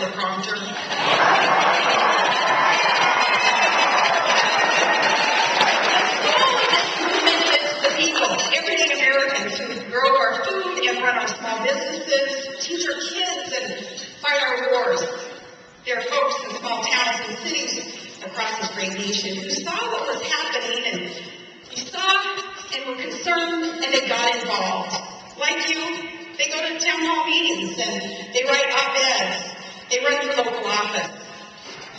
teleprompter. The people, everyday Americans who grow our food and run our small businesses, teach our kids and fight our wars. There are folks in small towns and cities across this great nation who saw what was happening and were concerned and they got involved. Like you, they go to town hall meetings and they write op-eds. They run for local office.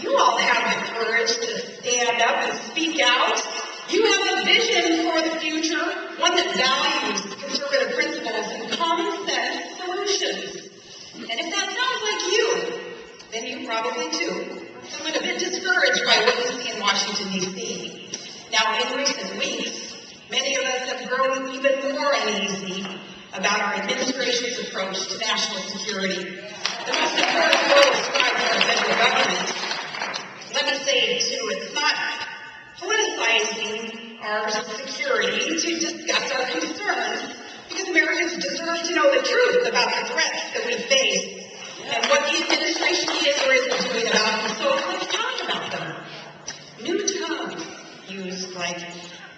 You all have the courage to stand up and speak out. You have a vision for the future, one that values conservative principles and common sense solutions. And if that sounds like you, then you probably too someone a bit discouraged by what you see in Washington, D.C. Now, in recent weeks, many of us have grown even more uneasy about our administration's approach to national security. The most important role ascribed to our federal government. Let me say, too, it's not politicizing our security to discuss our concerns, because Americans deserve to know the truth about the threats that we face and what the administration is or isn't doing about them. So let's talk about them. New terms used like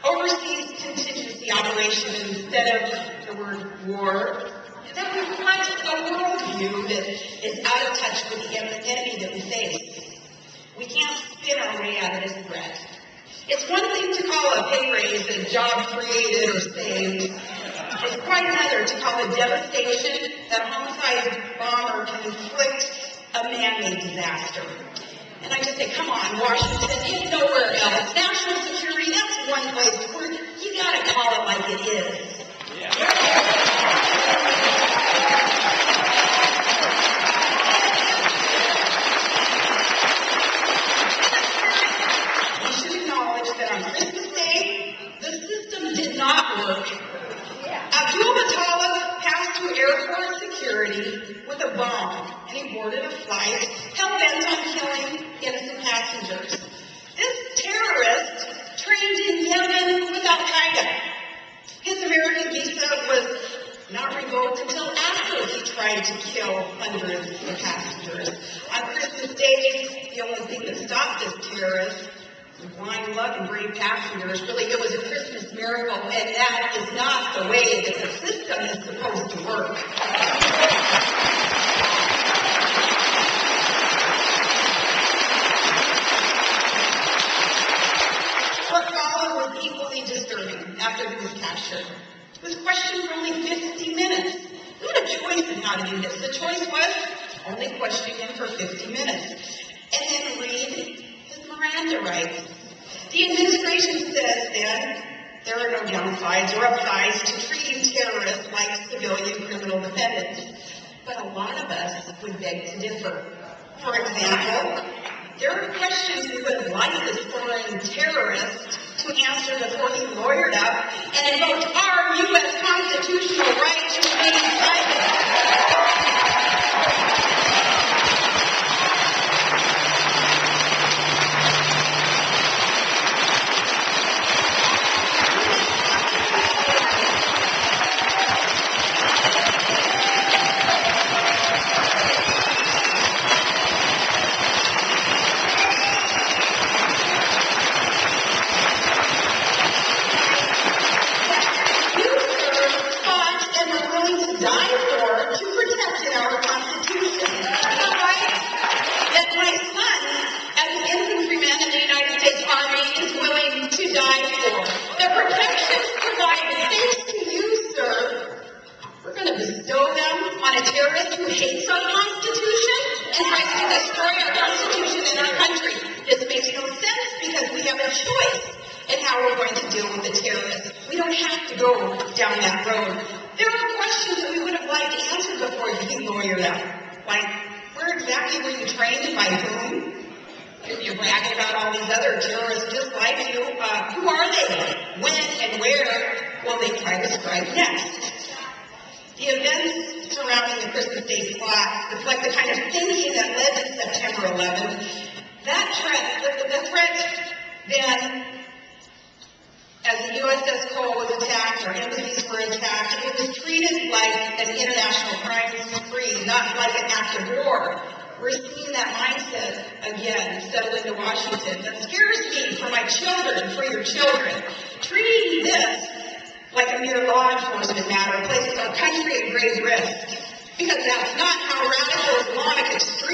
overseas contingency operation instead of the word war. That reflects a worldview that is out of touch with the enemy that we face. We can't spin our way out of this threat. It's one thing to call a pay raise a job created or saved. It's quite another to call the devastation that a homicide bomber can inflict a man-made disaster. And I just say, come on, Washington, it's nowhere else. National security, that's one place where you gotta call it like it is. We should acknowledge that on Christmas Day, the system did not work. Abdul-Muttalib passed through airport security with a bomb, and he boarded a flight hell-bent on killing innocent passengers. This terrorist trained in Yemen with Al-Qaeda. His American visa was not revoked until after he tried to kill hundreds of passengers. On Christmas Day, the only thing that stopped this terrorist, blind luck and brave passengers, really it was a Christmas miracle, and that is not the way that the system is supposed to work. What followed was equally disturbing after he was captured. He was questioned for only 50 minutes. We had a choice in how to do this. The choice was only question him for 50 minutes and then read his Miranda rights. The administration says then there are no downsides or upsides to treating terrorists like civilian criminal defendants. But a lot of us would beg to differ. For example, there are questions we would like this foreign terrorist to answer before he lawyered up and invoked our U.S. constitutional right to remain private. we're seeing that mindset again settle into Washington. That scares me for my children, for your children. Treating this like a mere law enforcement matter places our country at grave risk. Because that's not how radical Islamic extremists